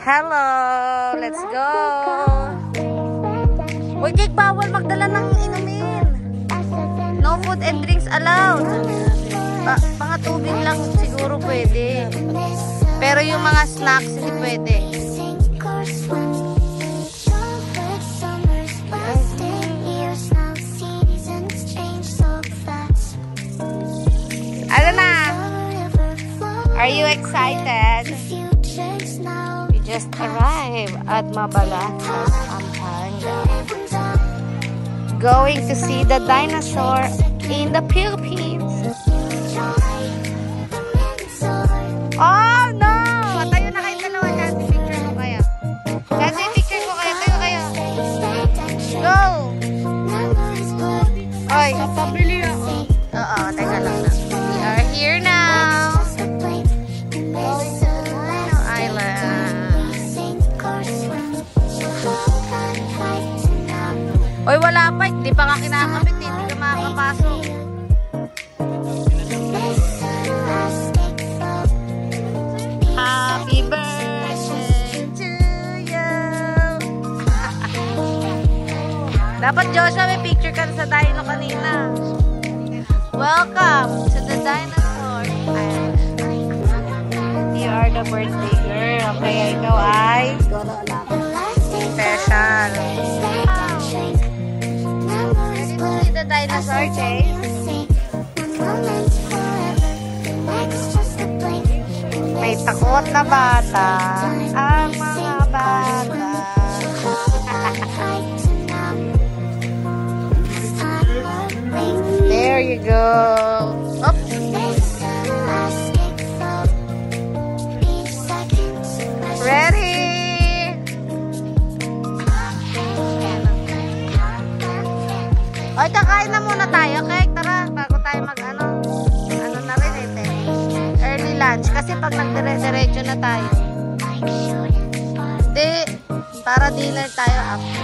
Hello! Let's go! Uy, Jake, bawal magdala ng inumin. No food and drinks allowed. Mga tubig lang siguro pwede. Pero yung mga snacks hindi pwede. Ano na? Are you excited? We just arrived at Mabalacat, Pampanga. Going to see the dinosaur in the Philippines. Oh no! Tayo na kayo dalawa dyan. Picture ko kayo. Kasi picture ko kayo. Tayo kayo. Go! Oy, kapabili ako. Oo, teka lang na. We are here now. Going to Dino Island. Oy, wala pa. Hindi pa nga kinakabit. Hindi ka makakapasok. Happy birthday to you. Dapat, Joshua, may picture ka sa dino kanina. Welcome to the dinosaur island. You are the birthday girl. Kaya ikaw ay special. Ready to see the dinosaur, Chase? May takot na bata. Ang mga bata. There you go. Oops. Ready? Oy, kakain na muna tayo, Kek. Tara, bago tayo mag-ano. Ano na rin ito. Early lunch. Kasi pag nagdire-diretso na tayo. Hindi. Para dinner tayo after.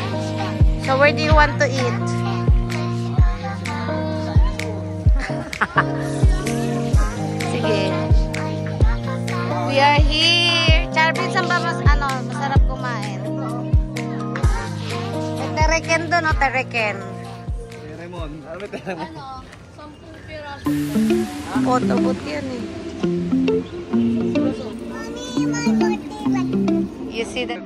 So, where do you want to eat? Sige. We are here. Charbit, saan ba masarap kumain? May tereken doon, o tereken. Teremon. Ano may teremon? 10 piraso. Photo-boot yan eh. You see that?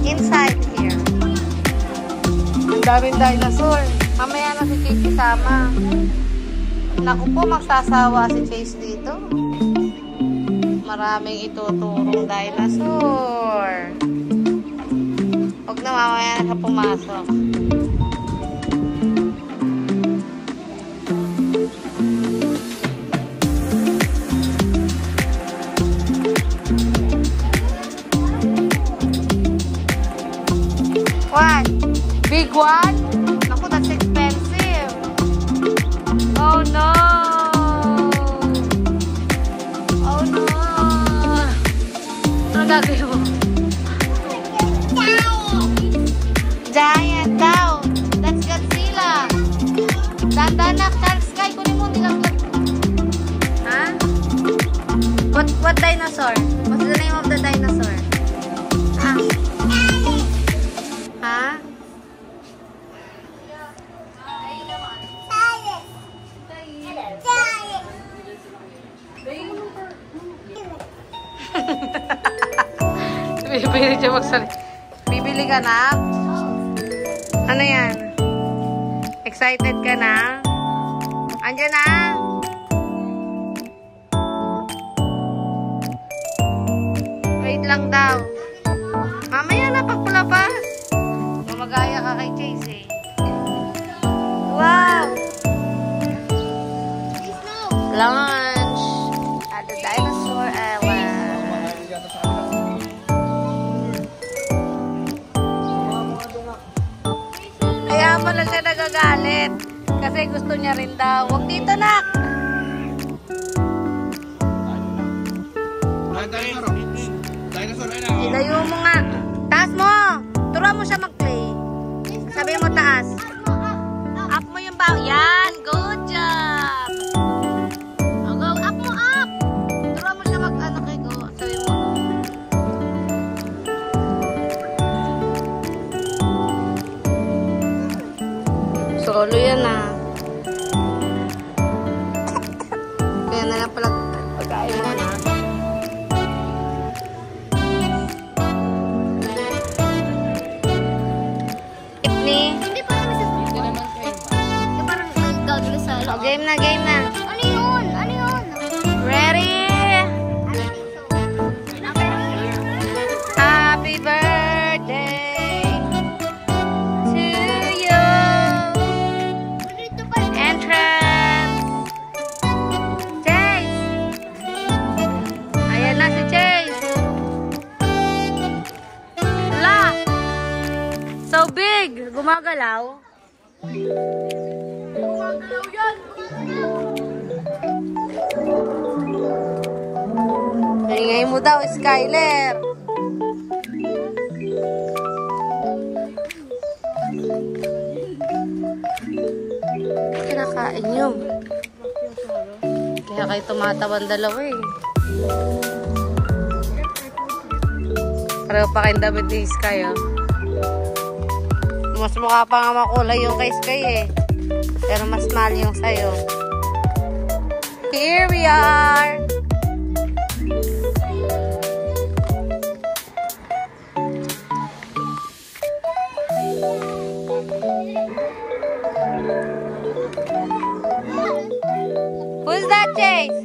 Inside here. Ang daming dinosaur. Mamaya na si Chase isama. Naku po, magsasawa si Chase dito. Maraming ituturong dinosaur. Huwag na, mamaya na ka pumasok. What? Big one? Naku, that's expensive. Oh no! Oh no! Ano gagawin mo? Giant daw! That's Godzilla! Dandan na, Charles Sky, kunin mo nilang. Ha? What dinosaur? What's the name of the dinosaur? Ah. Ha? Bibili siya magsalita. Bibili ka na? Ano yan? Excited ka na? Andiyan na? Wait lang daw. Mamaya na pagpulapas. Gumagaya ka kay Chase eh. Wow! Lunch at the Dinosaur Island. Kaya pala siya nagagalit. Kasi gusto niya rin daw. Huwag dito, nak! Ilayo mo nga. Taas mo! Turuan mo siya mag-play. Sabi mo taas. Up mo yung baw. Yan! Good job! Oh, go! Up mo! Up! Turuan mo siya mag-ano kay go. Sabi mo. Solo yan ah. Kaya na lang pala pagkain mo na. Hindi pa naman sa yung parang nagkagulo sa Oh, game na, game na. Ano yun? Ano yun? Ready? Happy birthday to you. Entrance. Chase. Ayan na si Chase. Hala. So big. Gumagalaw. Gumagalaw yan. Ingay mo daw, Skyler. Kinakain nyo. Kaya kayo tumatawan dalawa eh. Pareho pa kayong damit ni Sky oh. Mas mukha pa nga makulay yung kay Sky eh. Pero mas mahal yung sayo. Here we are! Who's that, Chase?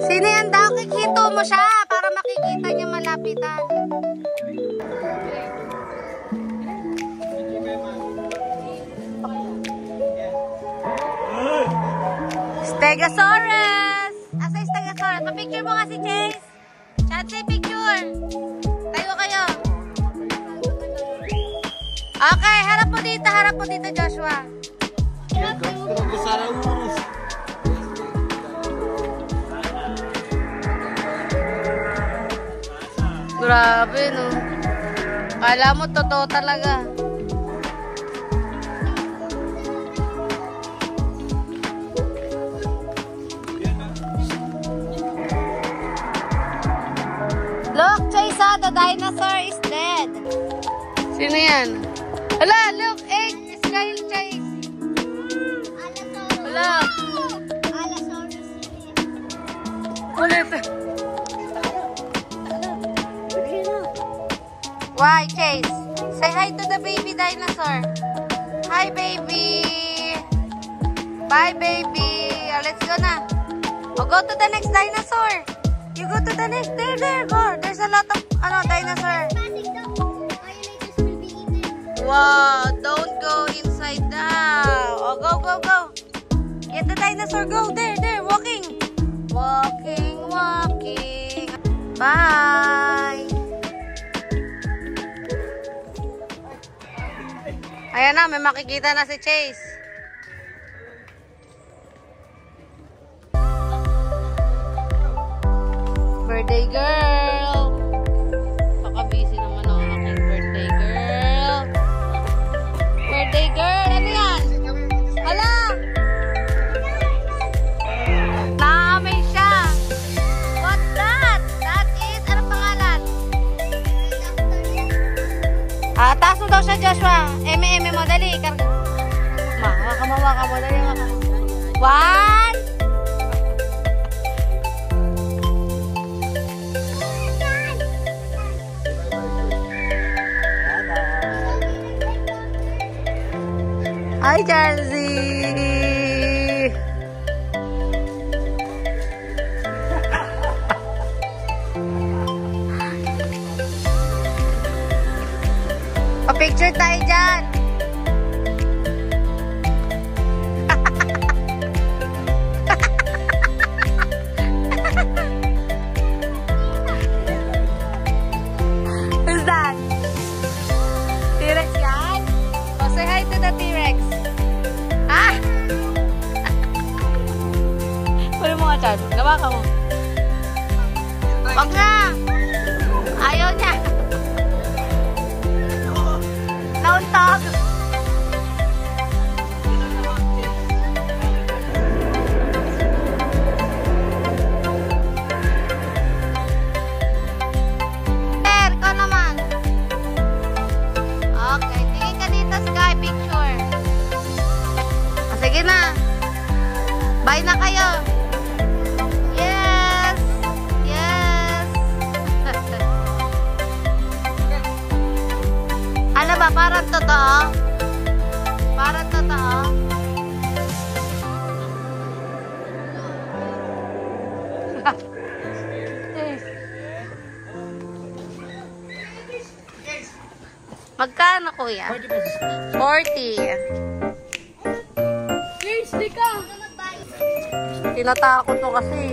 Sino yan daw? Kikito mo siya para makikita niya malapitan. Stegosaurus! Asa yung Stegosaurus? Pa-picture mo nga si Chase. Chance, picture. Tayo kayo. Okay, harap po dito, Joshua. Grabe, no? Kala mo, totoo talaga. Look, Chase, the dinosaur is dead. Sino yan? Hala, look, egg, Sky, Chase. Hala. Ulit. Why, Chase? Say hi to the baby dinosaur. Hi, baby. Bye, baby. Oh, let's go na. Oh, go to the next dinosaur. You go to the next. There, go. There's a lot of dinosaur. Wow, don't go inside now. Oh, go. Get the dinosaur. Go. There. Walking. Bye. Ayan na, may makikita na si Chase. Birthday girl. Baka-busy naman ako aking birthday girl. Birthday girl, ano yan? Hala! Naamay siya. What's that? That is, anong pangalan? Taas mo daw siya, Joshua. Eme mo, dali. Mawaka mo, dali. 1, Hi, Chelsea! Pa-picture tayo dyan! Who's that? T-Rex yan? Oh, say hi to the T-Rex. Ah! Pwede mo nga, Chad. Gawa ka mo. Wag na! Ayaw niya. Nauntog. Ikaw naman. Okay, tingin ka dito, Sky. Picture. Ah, sige na. Bye na kayo. Yes. Yes. Ano ba? Parang totoo? Parang totoo? Magkano, kuya? 40. Please, di ka. Tinatakot mo kasi.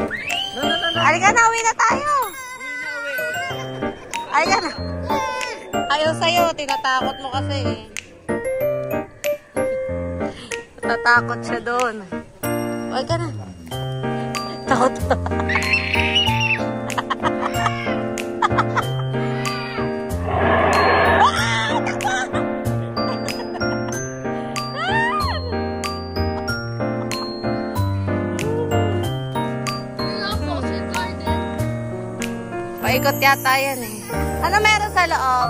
Halika na, uwi na tayo. Halika na. Ayaw sa'yo, tinatakot mo kasi. Natatakot siya doon. Uwi ka na. Takot. Paikot yata yan eh. Ano meron sa loob?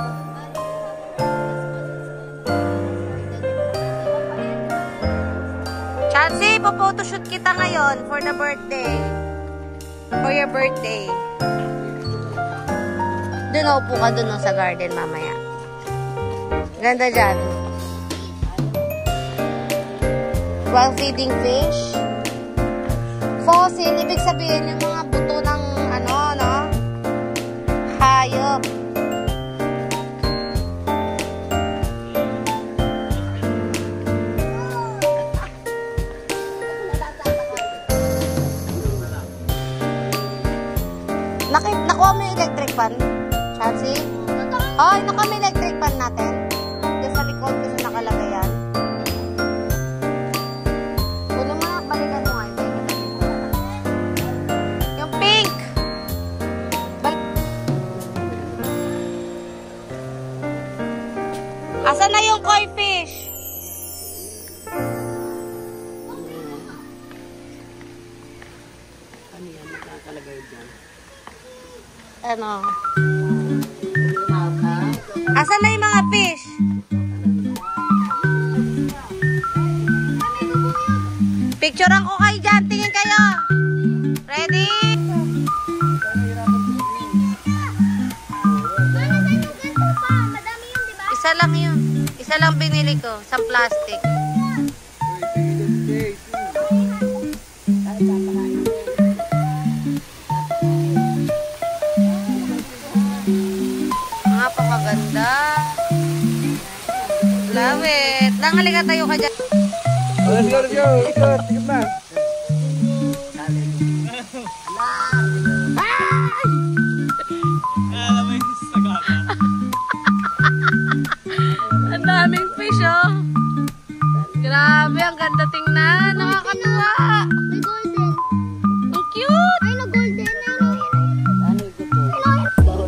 Chelsea, po-photoshoot kita ngayon for the birthday. For your birthday. Doon upo ka doon sa garden mamaya. Ganda dyan. While feeding fish. Fossil, ibig sabihin yung mga buto ng ano, no? Hayop. Nakuha mo yung electric fan, Chelsea? Ay, nakuha mo yung electric fan natin. Diyan sa likod kasi nakalagay yan. Kunin mo na, balikan mo nga. Yung pink! Asan na yung koi fish? Ano yan? Nakakalagay dyan. Ano? Asan na yung mga fish? Picturean ko kayo dyan. Tingin kayo. Ready? Isa lang yun. Isa lang binili ko sa plastic. Napakaganda. Love it. Halika tayo ka dyan. Oh, let's go, let's go. Ikot, ikot na. Ang daming fish, oh. Grabe, ang ganda tingnan. Nakakatuwa. May golden. Ang cute. Ay, na golden.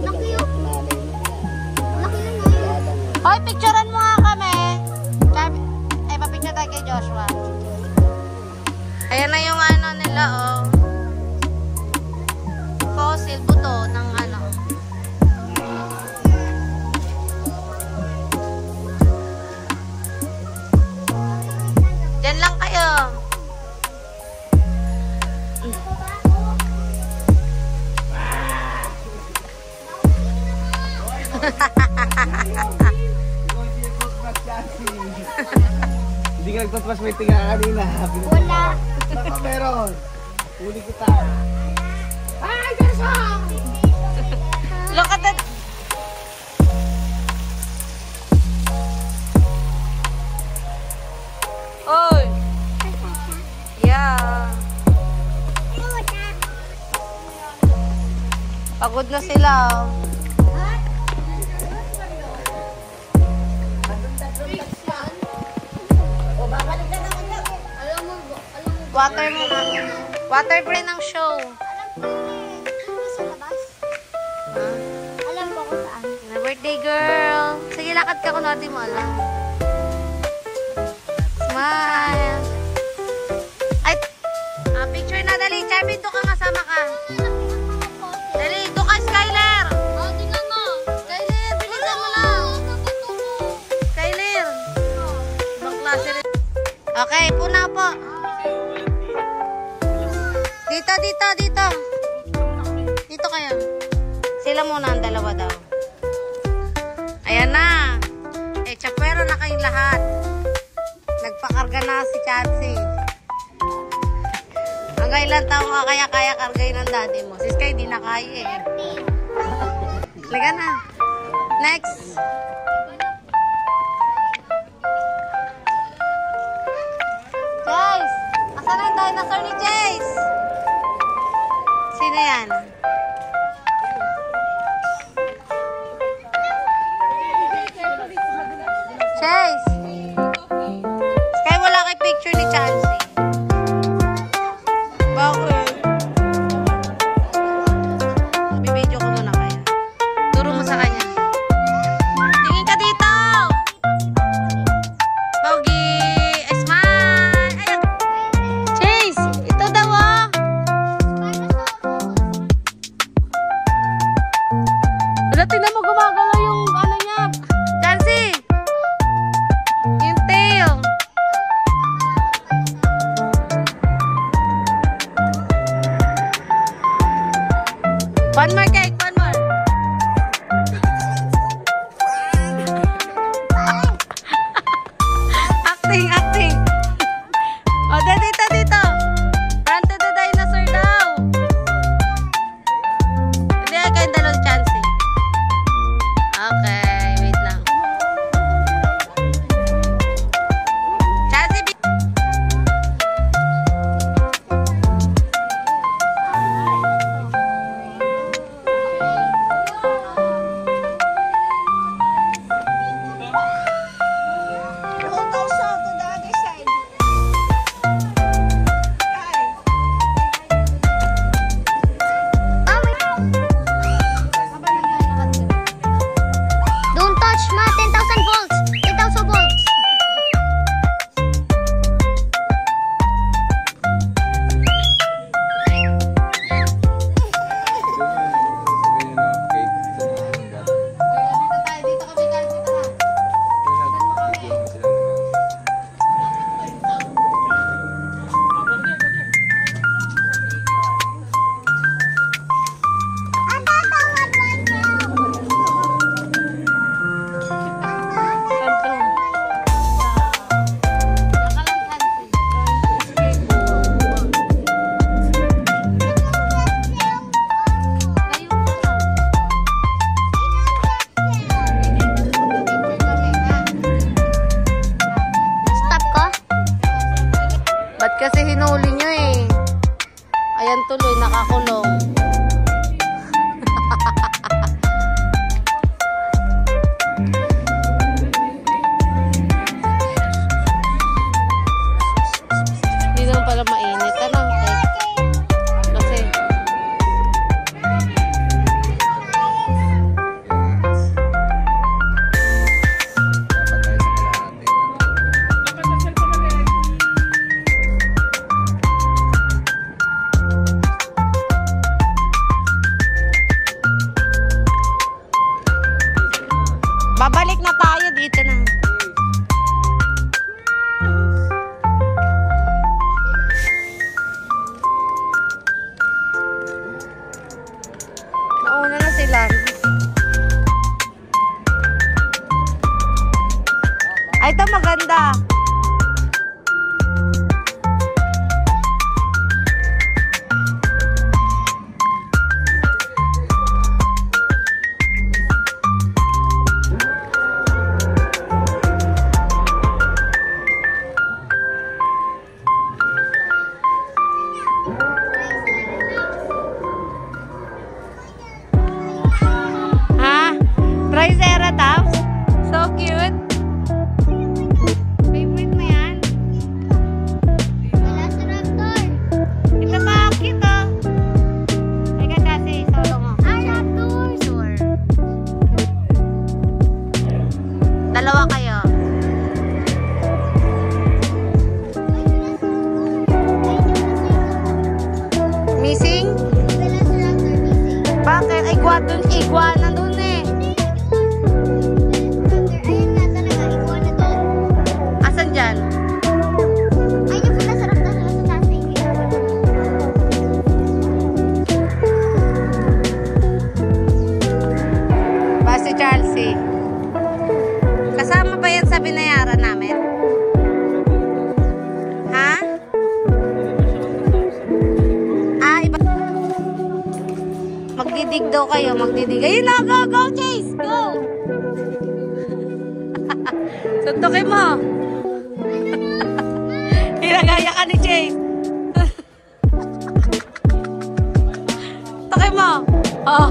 Laki yun. Laki yun. Hoy, picturean mo nga kami. Ay, papicture tayo kay Joshua. Ayan na yung ano nila, oh. Fossil, buto ng ano. Diyan lang kayo. Hindi ka nagtatapas may tinga kanina. Wala. Baka meron. Huli kita. Look at that. Oy. Yeah. Pagod na sila. Water muna. Water break ng show. Alam ko kung saan. Na birthday girl. Sige, lakad ka kung natin mo alam. Smile. Ay, picture na dali. Charvin, doon ka kasama ka. Dali, doon ka, Skyler. Oh, tingnan mo. Skyler, bilisan mo na. Skyler. Ibang klase rin. Okay, puna po. Dito, dito, dito. Dito kayo. Sila muna ang dalawa daw. Ayan na. Chapero na kayong lahat. Nagpakarga na si Chansey. Hanggang ilang taong ka kaya kargayin ng daddy mo. Si Sky, di na kaya eh. Liga na. Next. Jace! Asan na yung dinosaur ni Jace? Sino yan? Chase! Sky, wala kay picture ni Chansey. Bakit? Bibidyo ko muna kaya. Turo mo sa kanya. Tingin ka dito! Pogi! Smile! Ayan! Chase! Ito daw oh! Wala, tingnan mo gumagalaw yung ano niya. Chansey! Yung tail. One more cake, one more. Acting, acting. O, dito, dito. Run to the dinosaur daw. Hindi, kayong dalawang Chansey. Okay, wait lang. Chansey, Don't touch ma, 10,000 volts. 8,000 volts. Stop ko? ba't kasi hinuli nyo eh? Ayan tuloy, nakakulong. Hindi naman pala mainit. Ano? Kasi, babalik na tayo dito na. Nauna na sila. Ay, ito maganda. Missing? Velociraptor missing. Bakit? Ay, iguana dun eh. Ayun nga talaga, iguana doon. Asan dyan? Ay, yung Velociraptor na sa taas na Ba si Chelsea? Kasama ba yan sa binayaran namin? Ha? Ah, iba. Magdidig daw kayo, magdidig. Ayun na, go, go, Chase, go! Suntukin mo. Hinagaya ka ni Chase. Suntukin mo. Oh.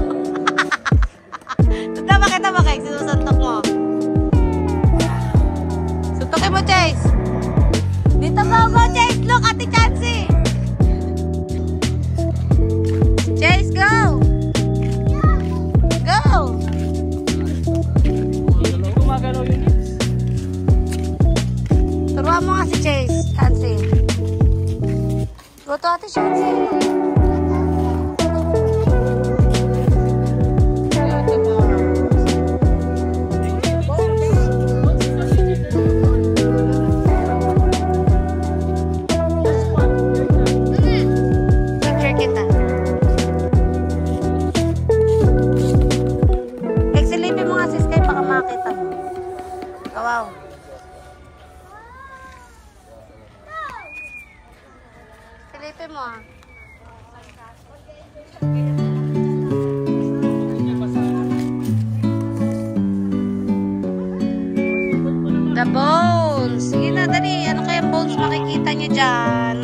Bakit? Sinusuntok mo. Suntukin mo, Chase. Dito go, Chase. Look, Ate Chansey. Chase, go. Go. Turuan mo nga si Chase, Chansey. Go to Ate Chansey. Wow. Silipin mo ah. The bones. Sige na, dali. Ano kayang bones makikita niyo dyan?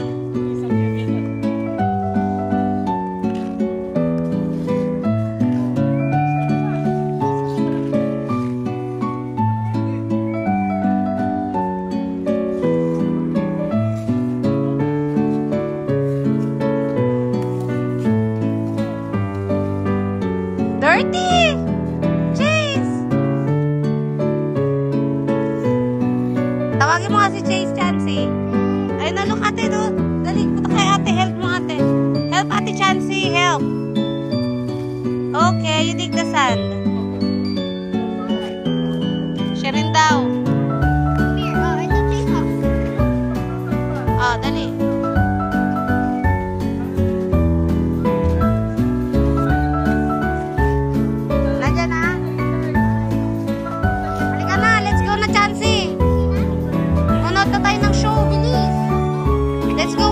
Dirty! Chase! Tawagin mo nga si Chase, Chansey. Ayun na, look ate doon. Dali, punta kay ate. Help mo ate. Help ate Chansey, help. Okay, you dig the sand. Siya rin daw. Here, oh, ito Chase up. Oh, dali.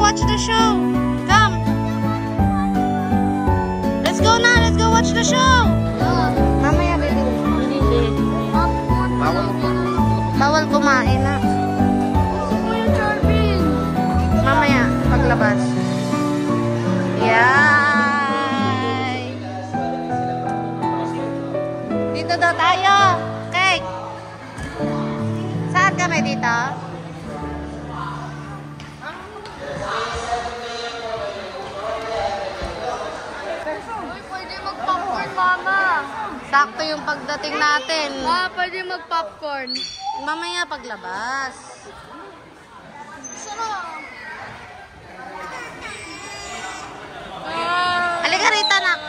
Watch the show. Come. Let's go now. Let's go watch the show. Mamaya, baby. Bawal kumain na. Mamaya, paglabas. Yay! Dito daw tayo. Cake. Saan kami dito? Mama. Sakto yung pagdating natin. Pwede mag-popcorn. Mamaya paglabas. Sarap. Halika rito, anak.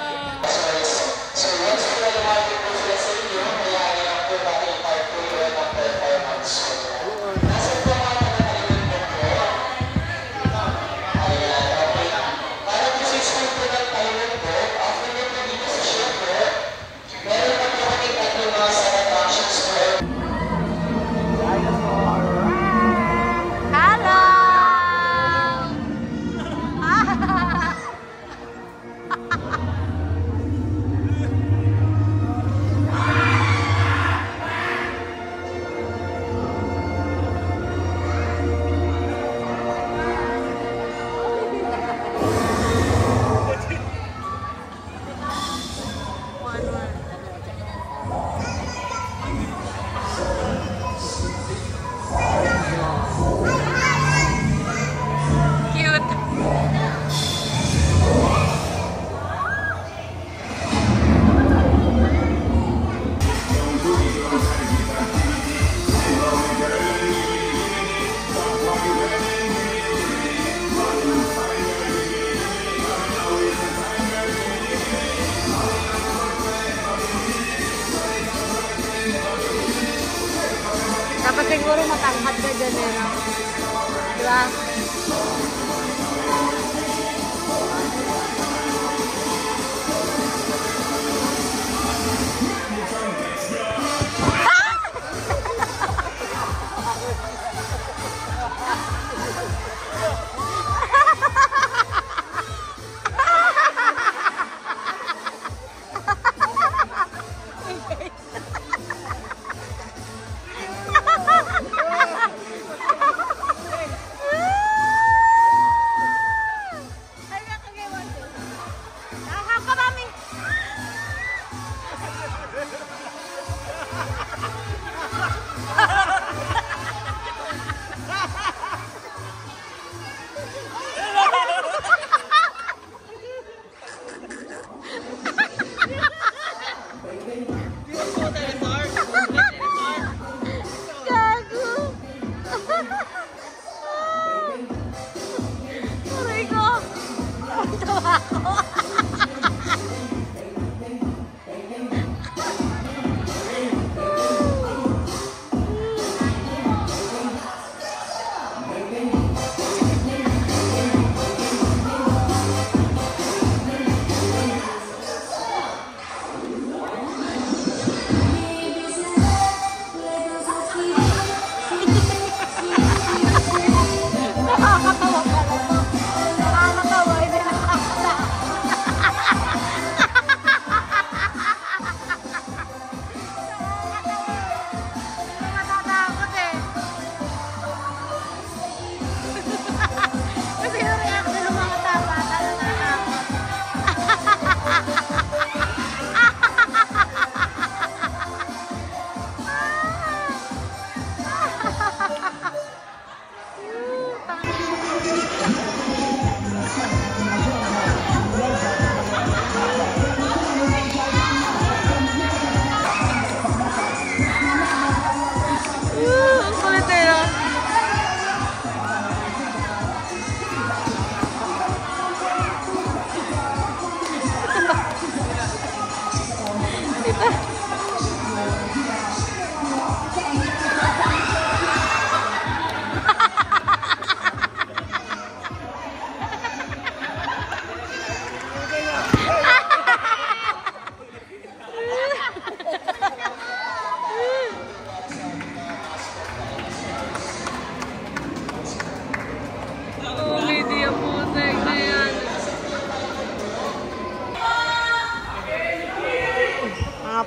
siguro matangkad ka dyan eh, no? Diba?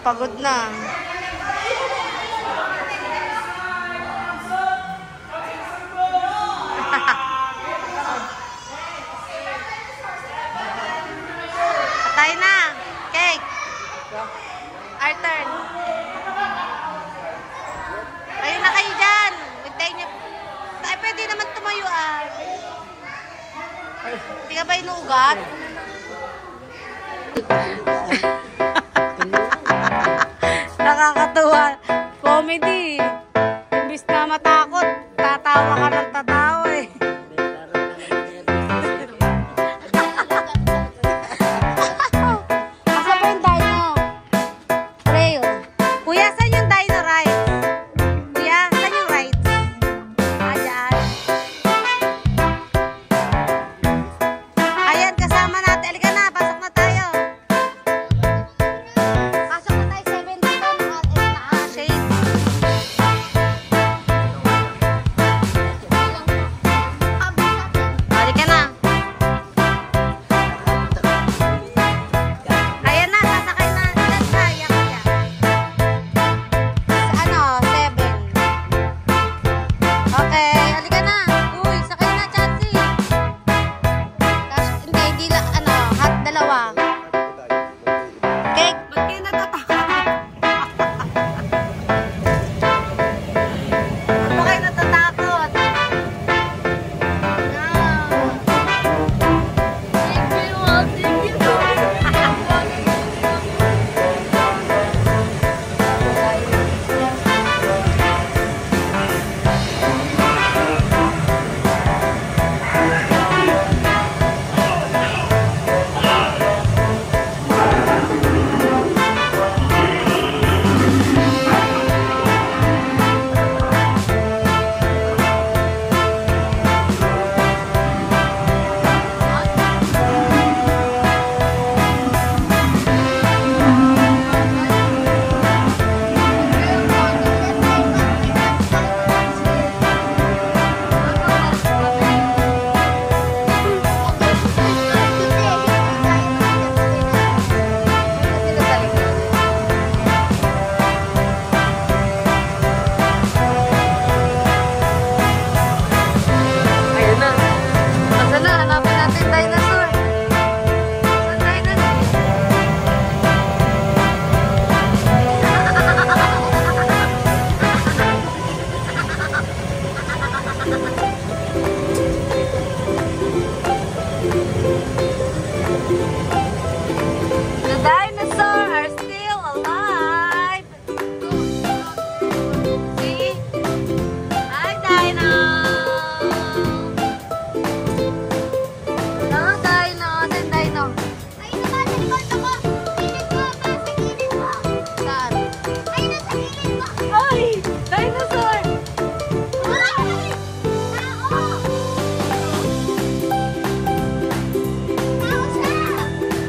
Pagod na. Patay na. Cake. Our turn. Kayo na kayo dyan. Hintayin niyo. Ay, pwede naman tumayo ah. Hindi ka ba inuugat? Nakakatuwa. Comedy. Imbis na matakot, tatawa ka ng tatawa eh. Asa ba yung dino? Leo. Kuya, saan yung dino rides? Kuya, saan yung rides? Ayan. Ayan, kasama natin. Halika na, pasok na tayo. Pasok na tayo, 7 dito. Shade. Halika na. Ayan na, sasakay na. Ilan kaya kaya? Sa ano, 7. Okay, halika na. Uy, sakay na, Chansey. Hindi lang, ano, hot dalawa. Cake, ba't kayo natatakot? Ba't ba kayo natatakot?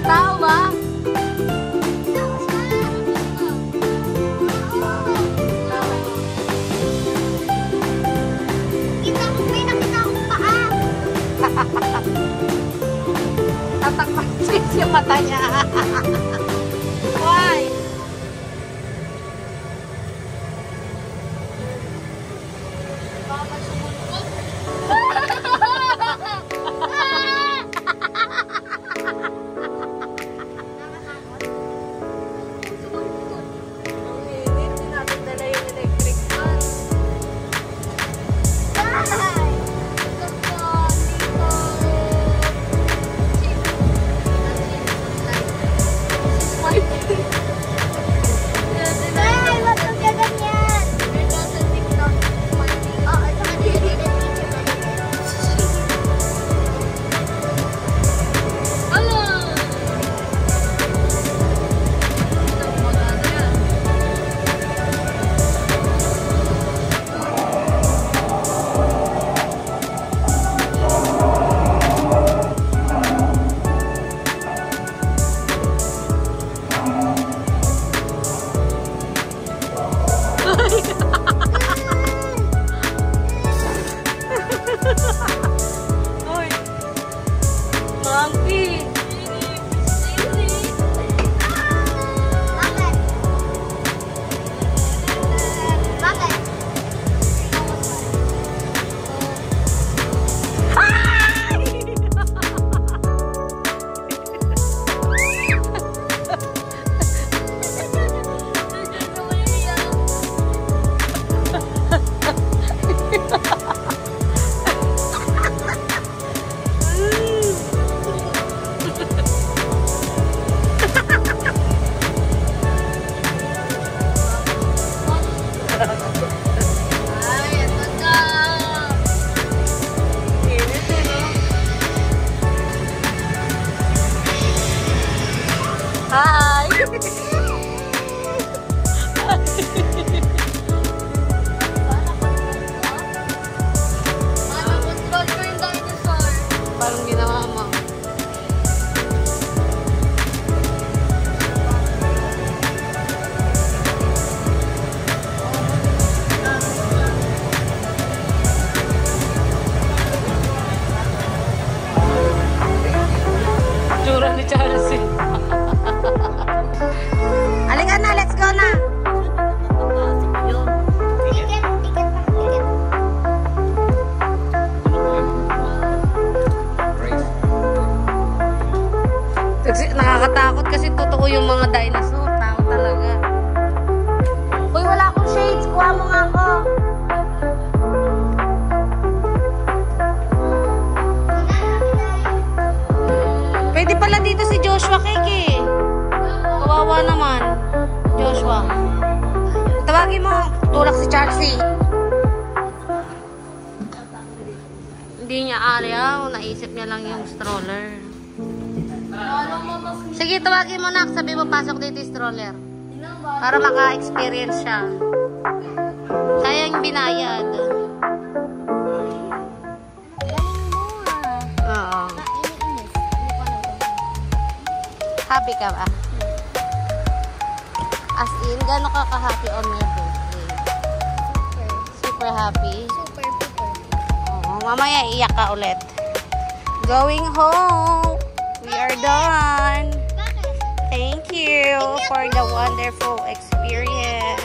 Tao ba? Nakita ko paa. Tatakpan yung mata niya. Why? Uy! Monkey! Bakit? Bakit? Ay, ito na! Init eh, no? Hi! Control ko yung dinosaur. Parang ginawa mo. Tsura ni Chelsea. Halika na, let's go na. Ticket, ticket pa, ticket. Nakakatakot kasi totoo yung mga dinosaur. Tao talaga. Uy, wala akong shades. Kuha mo nga ako. Pwede pala dito si Joshua Keke. Kawawa naman. Joshua. Tawagin mo. Tulak si Chelsea. Hindi niya ayaw. Naisip niya lang yung stroller. Sige, tawagin mo na. Sabi mo, pasok dito yung stroller. Para maka-experience siya. Sayang binayad. Oo. Happy ka ba? As in, gano'n ka ka-happy on your birthday? Super happy? Super, super. Oo, mamaya iyak ka ulit. Going home. We are done. Bakit? Thank you for the wonderful experience.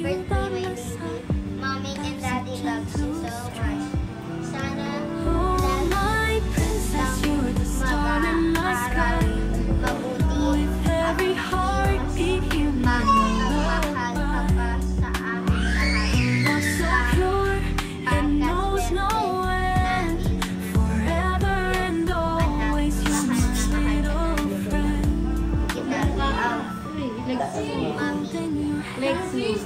birthday, my baby. Mommy and Daddy loves you so much. Sana lagi kang mag-aaral mabuti at mahal ka pa sa amin lahat. Sa pagkat Lexi.